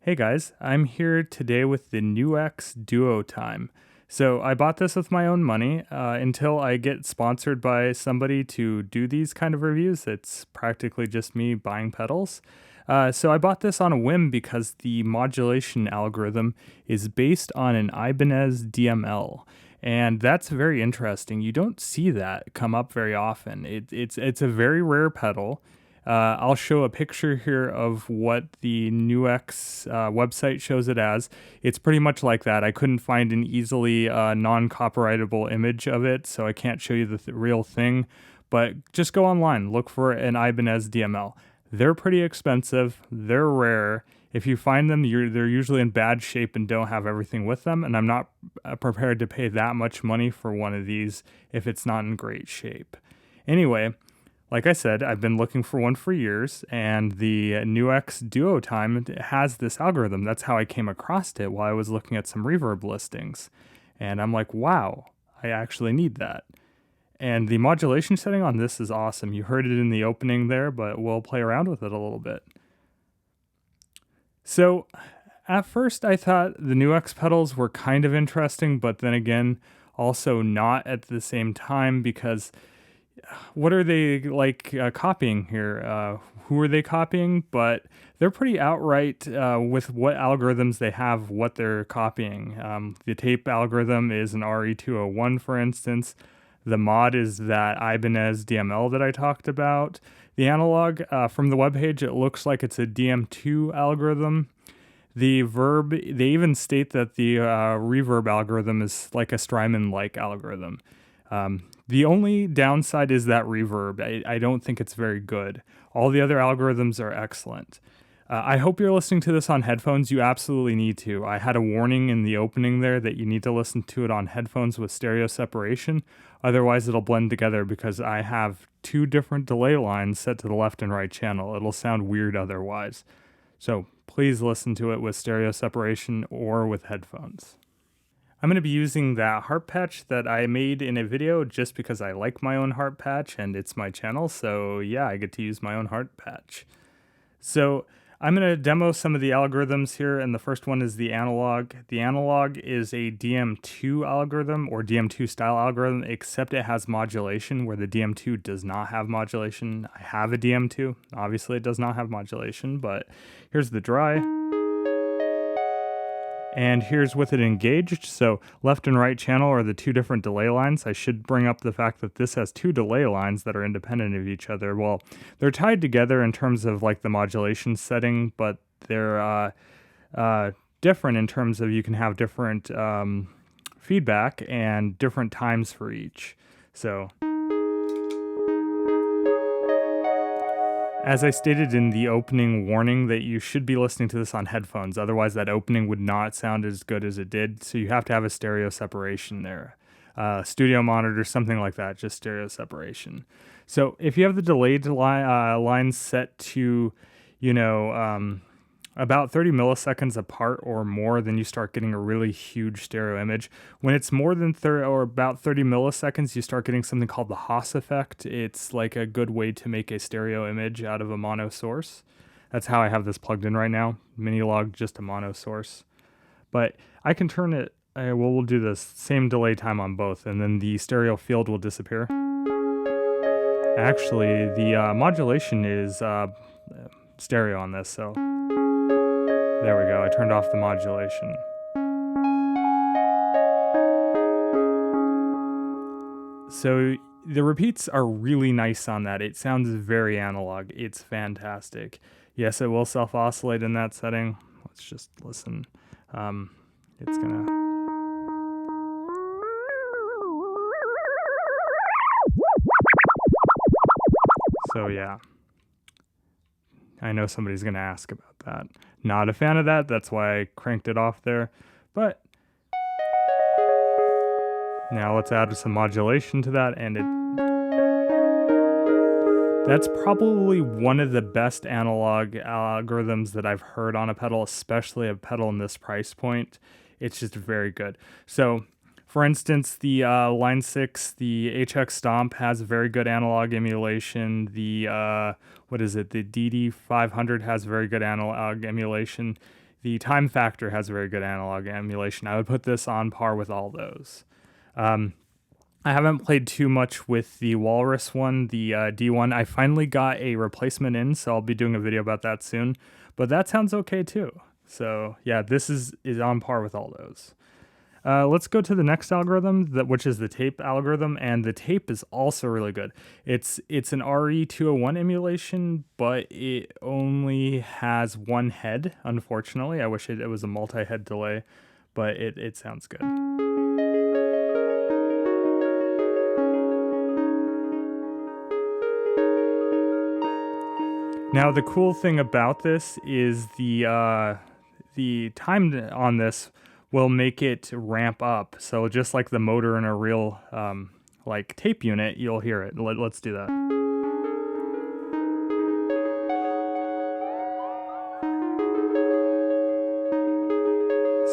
Hey guys, I'm here today with the Nux Duotime. So I bought this with my own money. Until I get sponsored by somebody to do these kind of reviews, it's practically just me buying pedals. So I bought this on a whim because the modulation algorithm is based on an Ibanez DML. And that's very interesting. You don't see that come up very often. It's a very rare pedal. I'll show a picture here of what the Nux website shows it as. It's pretty much like that. I couldn't find an easily non-copyrightable image of it, so I can't show you the real thing. But just go online, look for an Ibanez DML. They're pretty expensive. They're rare. If you find them, they're usually in bad shape and don't have everything with them. And I'm not prepared to pay that much money for one of these if it's not in great shape. Anyway, like I said, I've been looking for one for years, and the Nux Duotime has this algorithm. That's how I came across it while I was looking at some Reverb listings. And I'm like, wow, I actually need that. And the modulation setting on this is awesome. You heard it in the opening there, but we'll play around with it a little bit. So at first I thought the Nux pedals were kind of interesting, but then again, also not at the same time, because what are they copying here? Who are they copying? But they're pretty outright with what algorithms they have, what they're copying. The tape algorithm is an RE201, for instance. The mod is that Ibanez DML that I talked about. The analog, from the webpage, it looks like it's a DM2 algorithm. The verb, they even state that the reverb algorithm is like a Strymon-like algorithm. The only downside is that reverb. I don't think it's very good. All the other algorithms are excellent. I hope you're listening to this on headphones. You absolutely need to. I had a warning in the opening there that you need to listen to it on headphones with stereo separation. Otherwise, it'll blend together because I have two different delay lines set to the left and right channel. It'll sound weird otherwise. So please listen to it with stereo separation or with headphones. I'm going to be using that heart patch that I made in a video just because I like my own heart patch and it's my channel. So yeah, I get to use my own heart patch. So I'm going to demo some of the algorithms here, and the first one is the analog. The analog is a DM2 algorithm or DM2 style algorithm, except it has modulation where the DM2 does not have modulation. I have a DM2. Obviously, it does not have modulation, but here's the dry. And here's with it engaged. So left and right channel are the two different delay lines. I should bring up the fact that this has two delay lines that are independent of each other. Well, they're tied together in terms of like the modulation setting, but they're different in terms of you can have different feedback and different times for each. So as I stated in the opening warning, that you should be listening to this on headphones, otherwise that opening would not sound as good as it did, so you have to have a stereo separation there. Studio monitor, something like that, just stereo separation. So if you have the delayed lines set to, about 30 milliseconds apart or more, then you start getting a really huge stereo image. When it's more than 30 or about 30 milliseconds, you start getting something called the Haas effect. It's like a good way to make a stereo image out of a mono source. That's how I have this plugged in right now. Minilog, just a mono source. But I can turn it, we'll do the same delay time on both, and then the stereo field will disappear. Actually, the modulation is stereo on this, so there we go. I turned off the modulation. So the repeats are really nice on that. It sounds very analog. It's fantastic. Yes, it will self-oscillate in that setting. Let's just listen. It's gonna... So yeah. I know somebody's going to ask about that. Not a fan of that. That's why I cranked it off there. But now let's add some modulation to that, and that's probably one of the best analog algorithms that I've heard on a pedal, especially a pedal in this price point. It's just very good. So for instance, the Line 6, the HX Stomp has very good analog emulation. The, the DD500 has very good analog emulation. The time factor has very good analog emulation. I would put this on par with all those. I haven't played too much with the Walrus one, the D1. I finally got a replacement in, so I'll be doing a video about that soon. But that sounds okay too. So yeah, this is on par with all those. Let's go to the next algorithm, which is the tape algorithm, and the tape is also really good. It's an RE201 emulation, but it only has one head, unfortunately. I wish it was a multi-head delay, but it sounds good. Now the cool thing about this is the time on this will make it ramp up. So just like the motor in a real like tape unit, you'll hear it. Let's do that.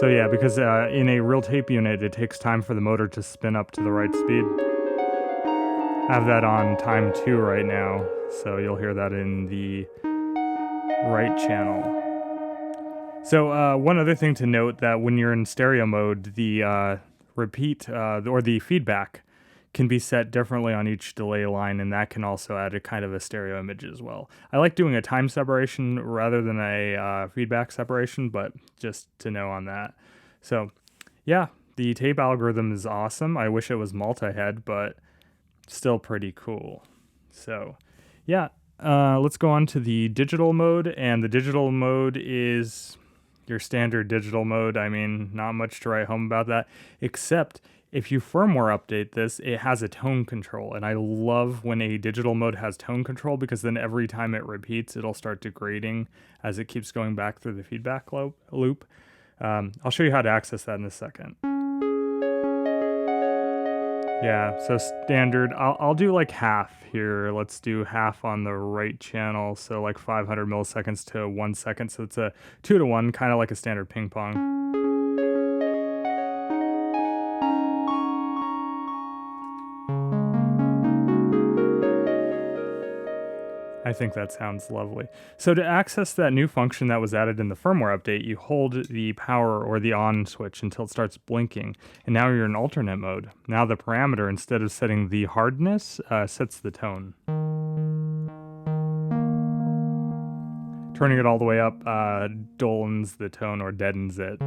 So yeah, because in a real tape unit, it takes time for the motor to spin up to the right speed. I have that on time 2 right now, so you'll hear that in the right channel. So one other thing to note, that when you're in stereo mode, the repeat or the feedback can be set differently on each delay line, and that can also add a kind of a stereo image as well. I like doing a time separation rather than a feedback separation, but just to know on that. So yeah, the tape algorithm is awesome. I wish it was multi-head, but still pretty cool. So yeah, let's go on to the digital mode, and the digital mode is your standard digital mode. I mean, not much to write home about that, except if you firmware update this, it has a tone control, and I love when a digital mode has tone control, because then every time it repeats, it'll start degrading as it keeps going back through the feedback loop. I'll show you how to access that in a second. Yeah, so standard, I'll do like half here. Let's do half on the right channel, so like 500 milliseconds to 1 second, so it's a 2-to-1, kind of like a standard ping pong. I think that sounds lovely. So to access that new function that was added in the firmware update, you hold the power or the on switch until it starts blinking, and now you're in alternate mode. Now the parameter, instead of setting the hardness, sets the tone. Turning it all the way up dullens the tone or deadens it.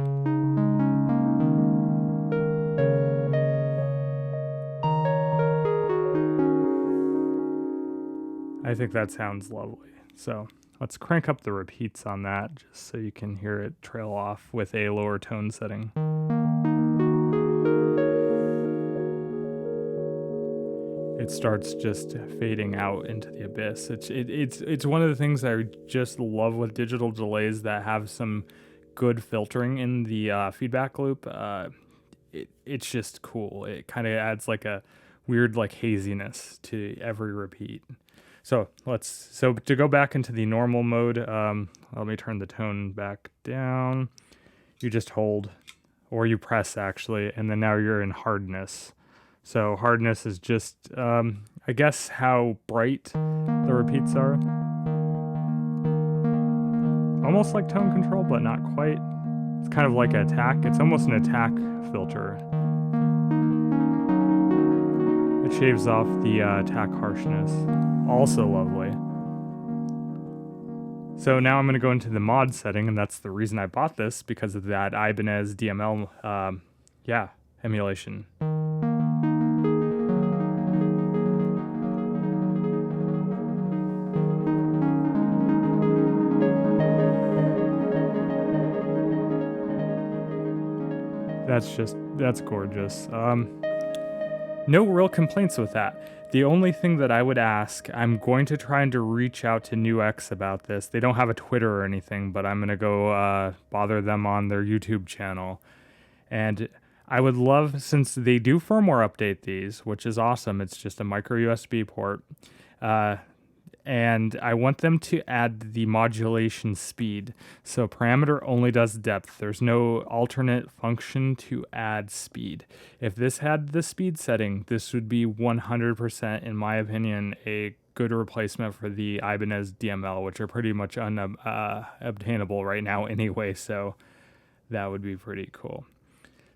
I think that sounds lovely. So let's crank up the repeats on that, just so you can hear it trail off with a lower tone setting. It starts just fading out into the abyss. It's one of the things I just love with digital delays that have some good filtering in the feedback loop. It's just cool. It kind of adds like a weird like haziness to every repeat. So to go back into the normal mode, let me turn the tone back down. You just hold, or you press actually, and then now you're in hardness. So hardness is just, I guess, how bright the repeats are. Almost like tone control, but not quite. It's kind of like an attack. It's almost an attack filter. It shaves off the attack harshness. Also lovely. So now I'm going to go into the mod setting, and that's the reason I bought this, because of that Ibanez DML emulation. That's gorgeous. No real complaints with that. The only thing that I would ask, I'm going to try and to reach out to Nux about this. They don't have a Twitter or anything, but I'm going to go bother them on their YouTube channel. And I would love, since they do firmware update these, which is awesome, it's just a micro USB port, and I want them to add the modulation speed. So parameter only does depth. There's no alternate function to add speed. If this had the speed setting, this would be 100%, in my opinion, a good replacement for the Ibanez DML, which are pretty much unobtainable right now anyway, so that would be pretty cool.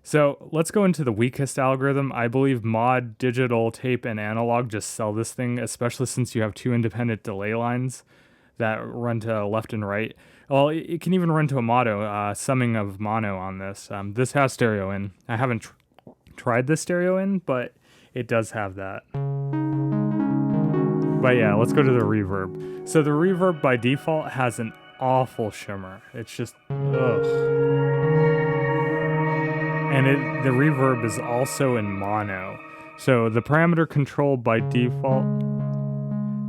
So let's go into the weakest algorithm. I believe mod, digital, tape, and analog just sell this thing, especially since you have 2 independent delay lines that run to left and right. Well, it can even run to a mono, summing of mono on this. This has stereo in. I haven't tried the stereo in, but it does have that. But yeah, let's go to the reverb. So the reverb by default has an awful shimmer. It's just, ugh. And the reverb is also in mono. So the parameter control by default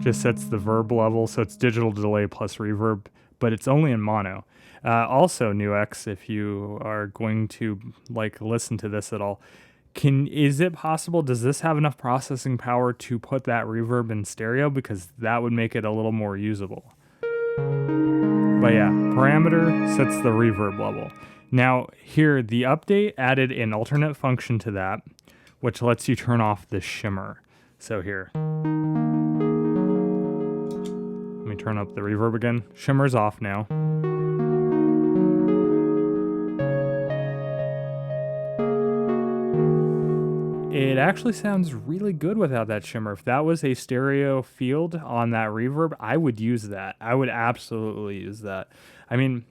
just sets the verb level, so it's digital delay plus reverb, but it's only in mono. Also, Nux, if you are going to listen to this at all, is it possible, does this have enough processing power to put that reverb in stereo? Because that would make it a little more usable. But yeah, parameter sets the reverb level. Now here, the update added an alternate function to that, which lets you turn off the shimmer. So here, let me turn up the reverb again. Shimmer's off now. It actually sounds really good without that shimmer. If that was a stereo field on that reverb, I would use that. I would absolutely use that. I mean,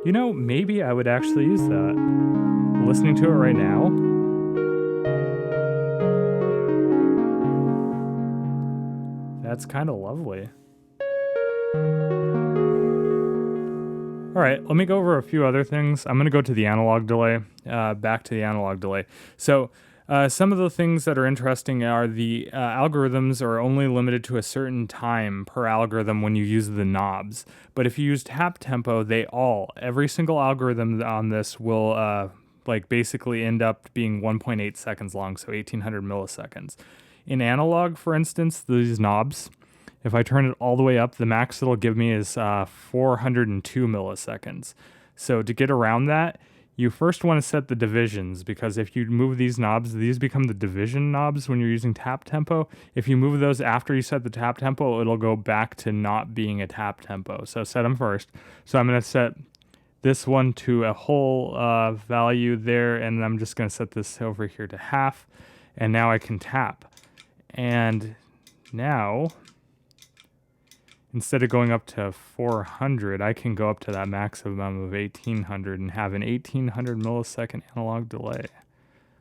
maybe I would actually use that. Listening to it right now, that's kind of lovely. All right, let me go over a few other things. I'm going to go to the analog delay, back to the analog delay. So some of the things that are interesting are the algorithms are only limited to a certain time per algorithm when you use the knobs. But if you use tap tempo, every single algorithm on this will basically end up being 1.8 seconds long, so 1800 milliseconds. In analog, for instance, these knobs, if I turn it all the way up, the max it'll give me is 402 milliseconds. So to get around that, you first want to set the divisions, because if you move these knobs, these become the division knobs when you're using tap tempo. If you move those after you set the tap tempo, it'll go back to not being a tap tempo. So set them first. So I'm going to set this one to a whole value there, and I'm just going to set this over here to half, and now I can tap. And now, instead of going up to 400, I can go up to that maximum of 1800 and have an 1800 millisecond analog delay.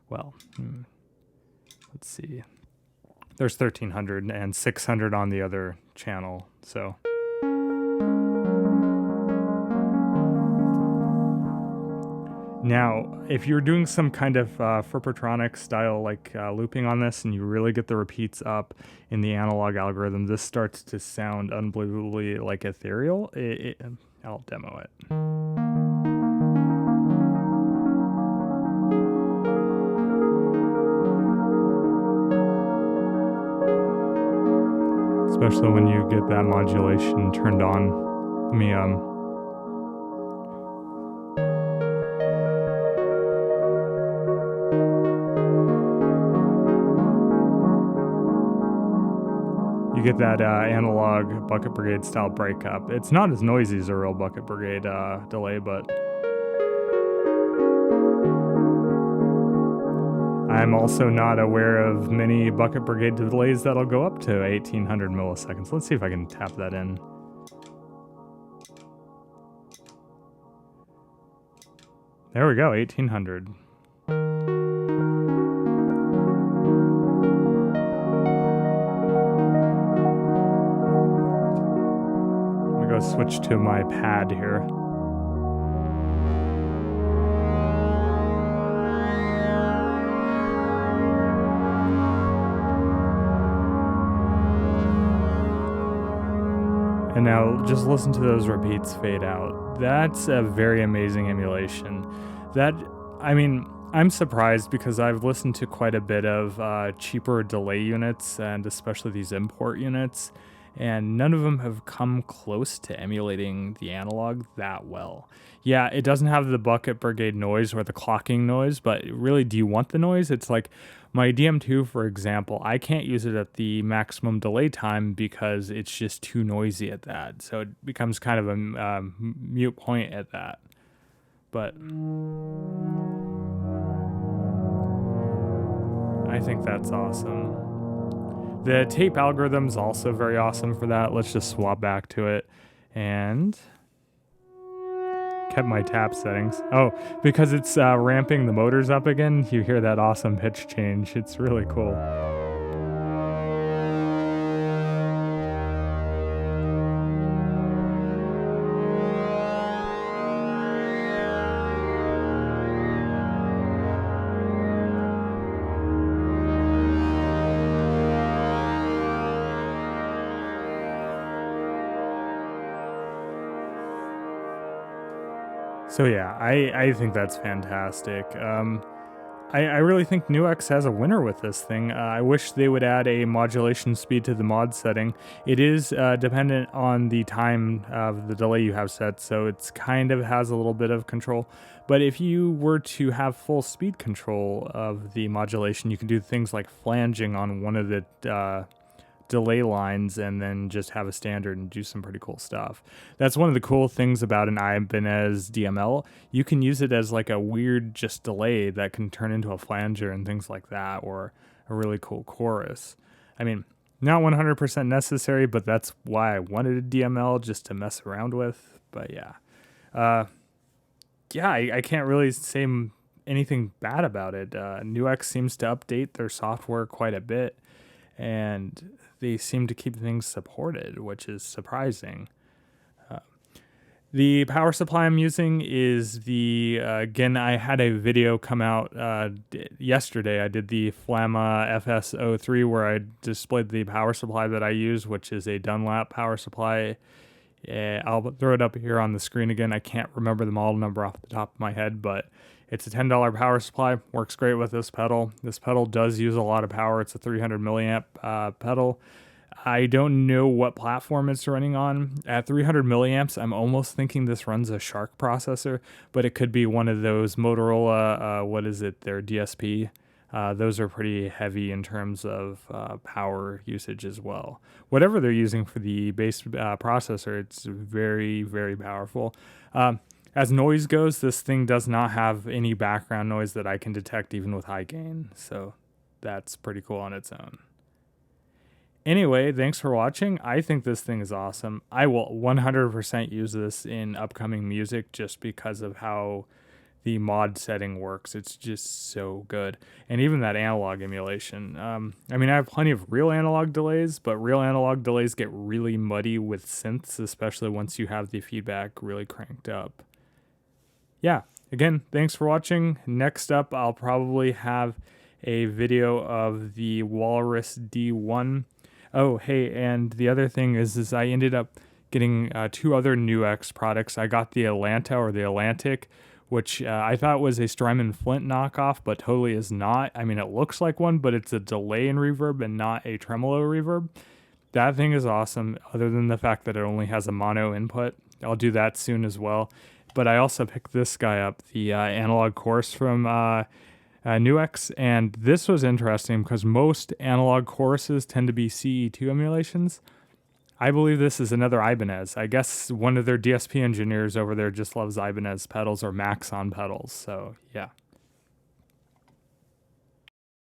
Well, let's see. There's 1300 and 600 on the other channel, so. Now, if you're doing some kind of Frippertronic style looping on this, and you really get the repeats up in the analog algorithm, this starts to sound unbelievably ethereal. I'll demo it. Especially when you get that modulation turned on. Let me you get that analog Bucket Brigade style breakup. It's not as noisy as a real Bucket Brigade delay, but I'm also not aware of many Bucket Brigade delays that'll go up to 1800 milliseconds. Let's see if I can tap that in. There we go, 1800. Switch to my pad here. And now just listen to those repeats fade out. That's a very amazing emulation. I'm surprised because I've listened to quite a bit of cheaper delay units, and especially these import units. and none of them have come close to emulating the analog that well. Yeah, it doesn't have the bucket brigade noise or the clocking noise, but really, do you want the noise? It's like my DM2, for example, I can't use it at the maximum delay time because it's just too noisy at that. So it becomes kind of a mute point at that. But I think that's awesome. The tape algorithm's also very awesome for that. Let's just swap back to it and kept my tap settings. Oh, because it's ramping the motors up again, you hear that awesome pitch change. It's really cool. So yeah, I think that's fantastic. I really think Nux has a winner with this thing. I wish they would add a modulation speed to the mod setting. It is dependent on the time of the delay you have set, so it's kind of has a little bit of control. But if you were to have full speed control of the modulation, you can do things like flanging on one of the delay lines and then just have a standard and do some pretty cool stuff. That's one of the cool things about an Ibanez DML. You can use it as like a weird just delay that can turn into a flanger and things like that, or a really cool chorus. I mean, not 100% necessary, but that's why I wanted a DML, just to mess around with. But yeah. I can't really say anything bad about it. Nux seems to update their software quite a bit, and they seem to keep things supported, which is surprising. The power supply I'm using is again, I had a video come out yesterday. I did the Flamma FS03 where I displayed the power supply that I use, which is a Dunlap power supply. I'll throw it up here on the screen again. I can't remember the model number off the top of my head, but it's a $10 power supply. Works great with this pedal. This pedal does use a lot of power. It's a 300 milliamp pedal. I don't know what platform it's running on. At 300 milliamps, I'm almost thinking this runs a Shark processor, but it could be one of those Motorola, their DSP. Those are pretty heavy in terms of power usage as well. Whatever they're using for the base processor, it's very, very powerful. As noise goes, this thing does not have any background noise that I can detect even with high gain, so that's pretty cool on its own. Anyway, thanks for watching. I think this thing is awesome. I will 100% use this in upcoming music just because of how the mod setting works. It's just so good. And even that analog emulation. I mean, I have plenty of real analog delays, but real analog delays get really muddy with synths, especially once you have the feedback really cranked up. Yeah, again, thanks for watching. Next up, I'll probably have a video of the Walrus D1. Oh, hey, and the other thing is I ended up getting two other Nux products. I got the Atlanta or the Atlantic, which I thought was a Strymon Flint knockoff, but totally is not. I mean, it looks like one, but it's a delay in reverb and not a tremolo reverb. That thing is awesome, other than the fact that it only has a mono input. I'll do that soon as well. But I also picked this guy up, the analog chorus from Nux, and this was interesting because most analog choruses tend to be CE2 emulations. I believe this is another Ibanez. I guess one of their DSP engineers over there just loves Ibanez pedals or Maxon pedals, so yeah.